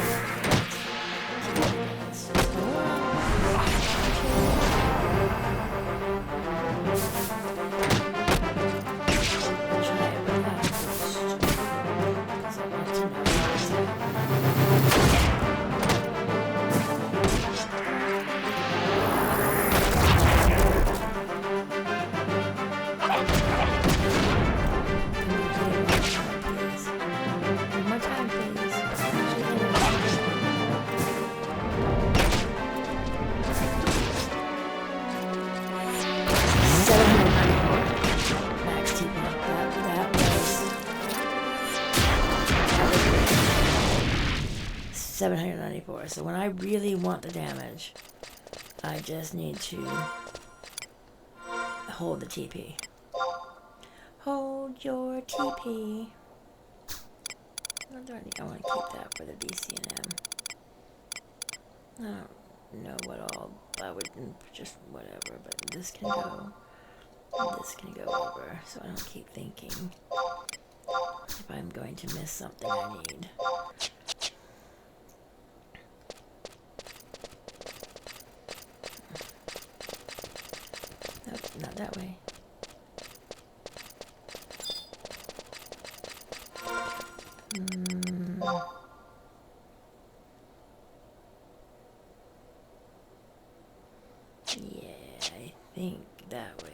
$794. So when I really want the damage, I just need to hold the TP. Hold your TP. What do I need? I want to keep that for the BCNM. I don't know what all. I would just whatever, but this can go. This can go over, so I don't keep thinking if I'm going to miss something I need. Nope, not that way. Yeah, I think that way.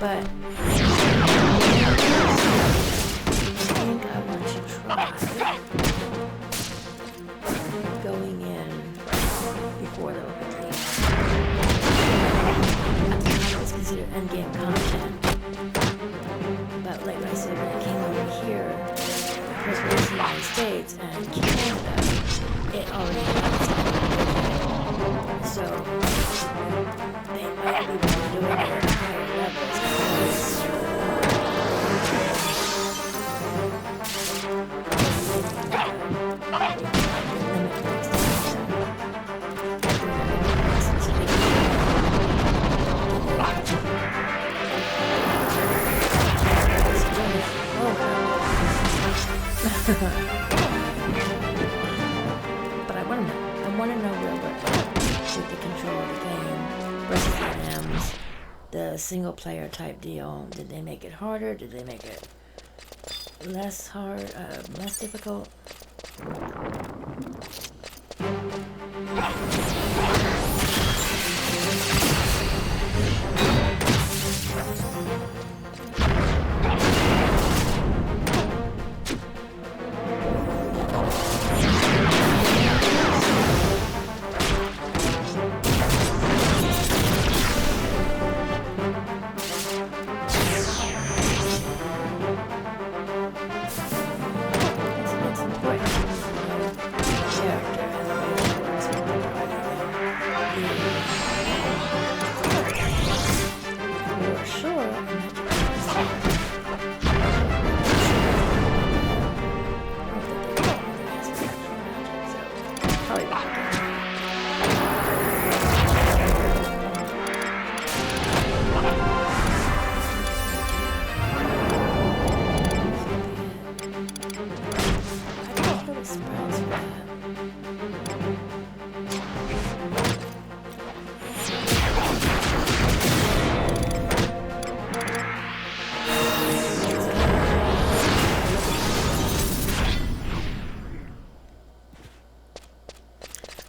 But I think I want to try going in before the opening. It's considered endgame content. But like I said, when I came over here, of course, we're in the United States and Canada, it already has it. So they might be doing it at higher levels. But I want to know where we're at with the control of the game versus the single player type deal. Did they make it harder? Did they make it less hard, less difficult?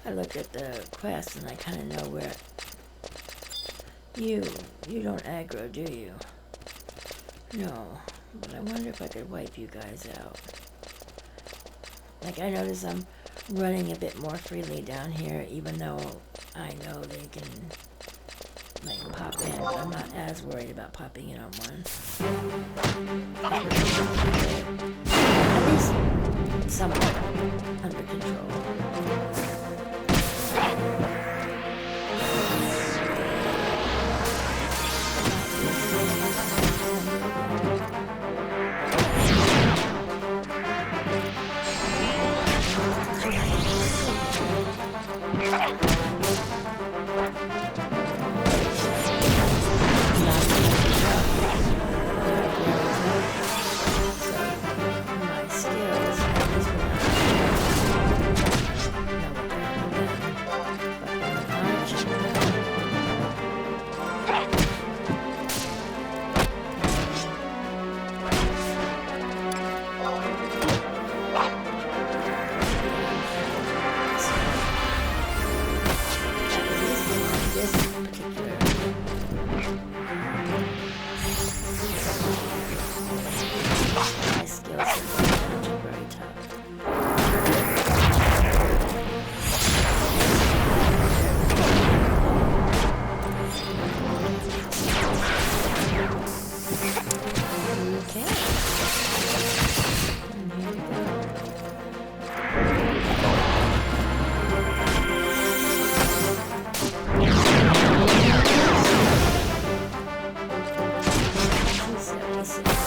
I look at the quest and I kind of know where you don't aggro, do you? No, but I wonder if I could wipe you guys out. Like, I notice I'm running a bit more freely down here, even though I know they can, like, pop in, but I'm not as worried about popping in on one. At least somewhat under control.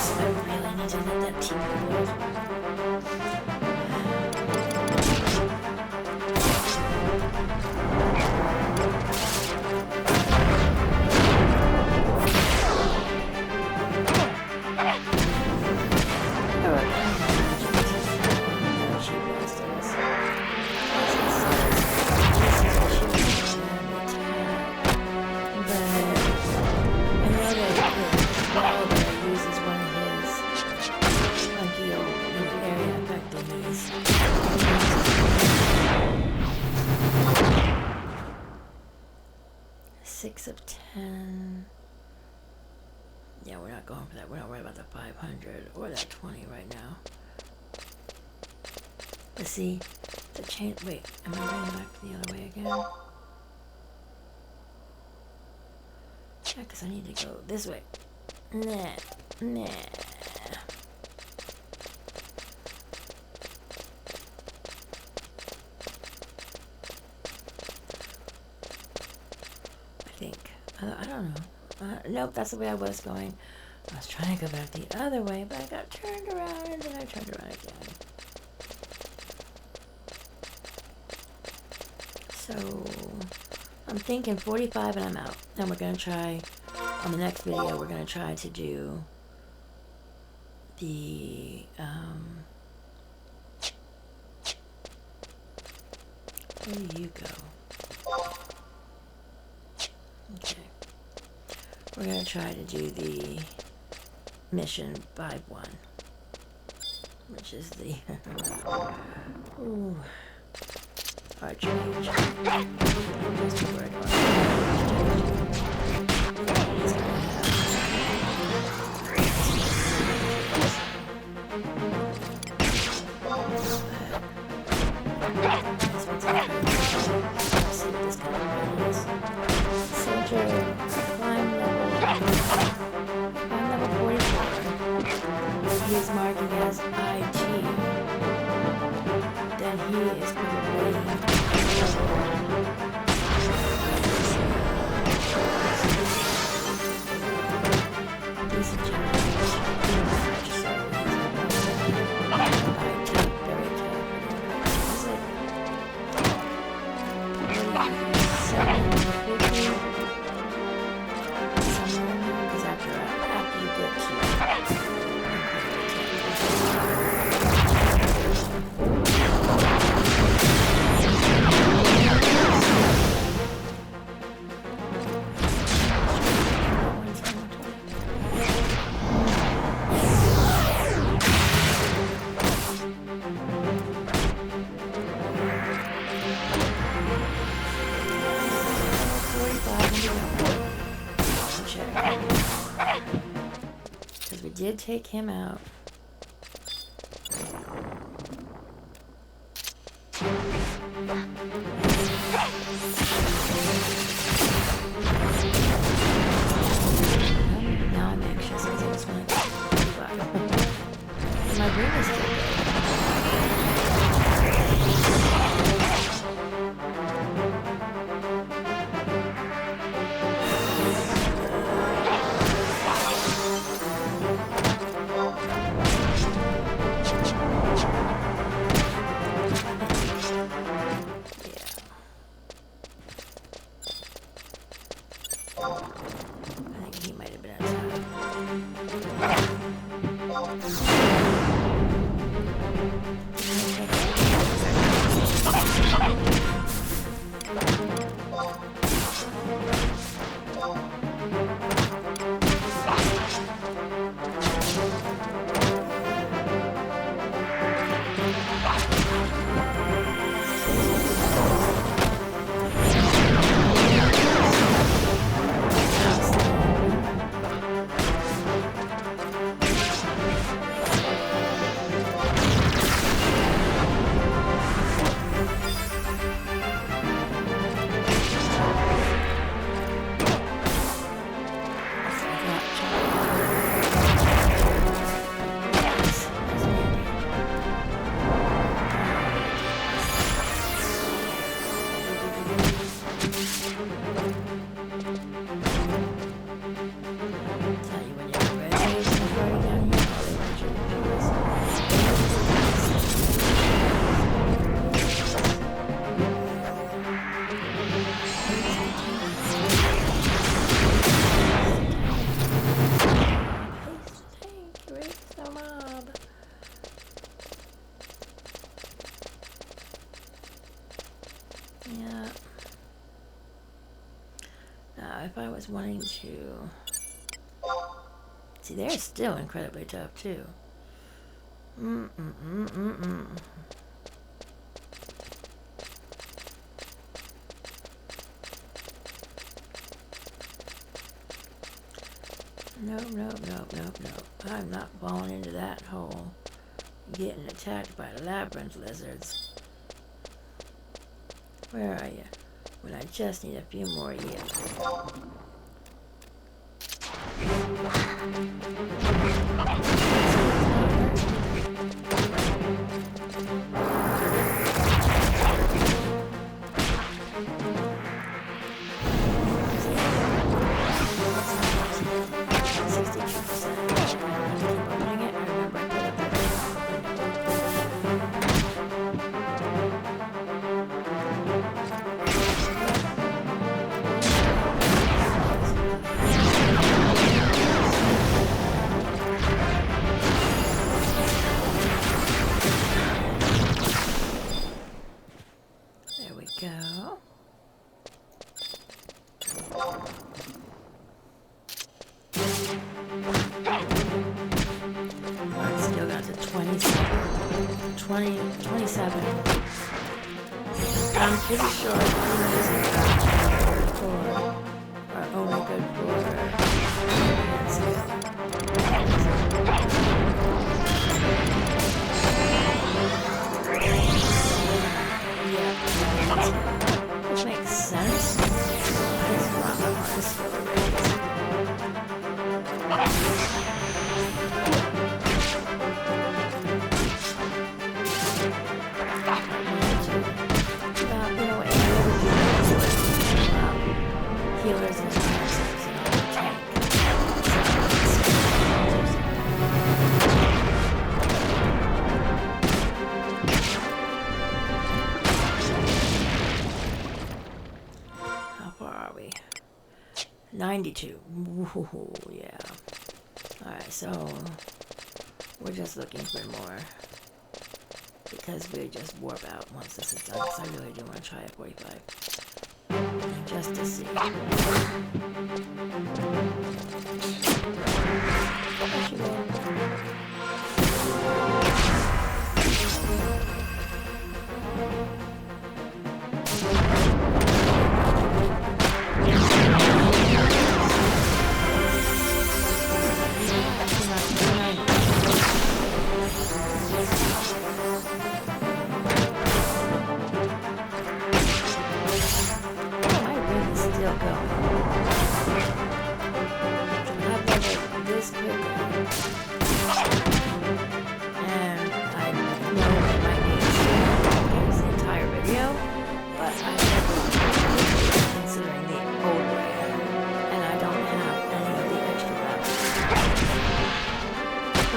I really need to let that TV build. Of 10. Yeah, we're not going for that. We're not worried about the 500 or that 20 right now. Let's see the chain. Wait, am I going back the other way again? Yeah, because I need to go this way. Nah. I don't know. Nope, that's the way I was going. I was trying to go back the other way, but I got turned around and then I turned around again. So, I'm thinking 45 and I'm out. And we're going to try, on the next video, we're going to try to do the, where do you go? Okay. We're going to try to do the mission 5-1, which is the ooh, archery. I'm level 44. He is marking as IT. Then he is probably decent challenge. Because we did take him out. Now I'm anxious because I just want to get back. My brain is still good. was wanting to... See, they're still incredibly tough, too. No, I'm not falling into that hole. Getting attacked by labyrinth lizards. Where are you? When I just need a few more years. I'm pretty sure these are only good for which makes sense. It's not the hardest for the race. Healers and assassin's and all the tank. How far are we? 92. Ooh, yeah. Alright, so we're just looking for more. Because we just warp out once this is done, because I really do want to try a 45. Just to see.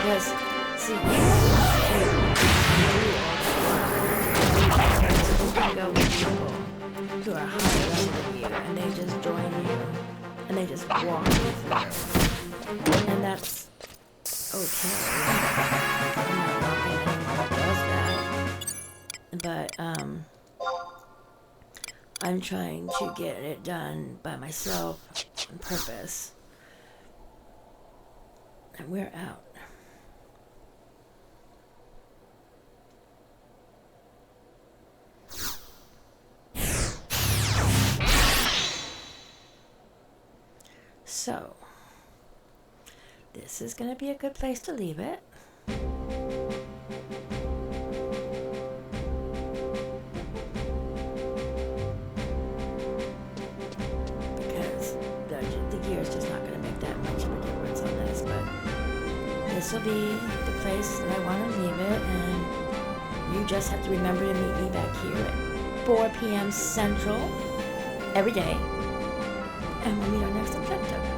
Because, see, you can go with people who are higher level than you, and they just join you, and they just walk you through. And that's okay. I'm not knocking anyone that does that. But, I'm trying to get it done by myself on purpose. And we're out. So, this is going to be a good place to leave it. Because the gear is just not going to make that much of a difference on this, but this will be the place that I want to leave it, and you just have to remember to meet me back here at 4 p.m. Central every day, and we'll meet our next objective.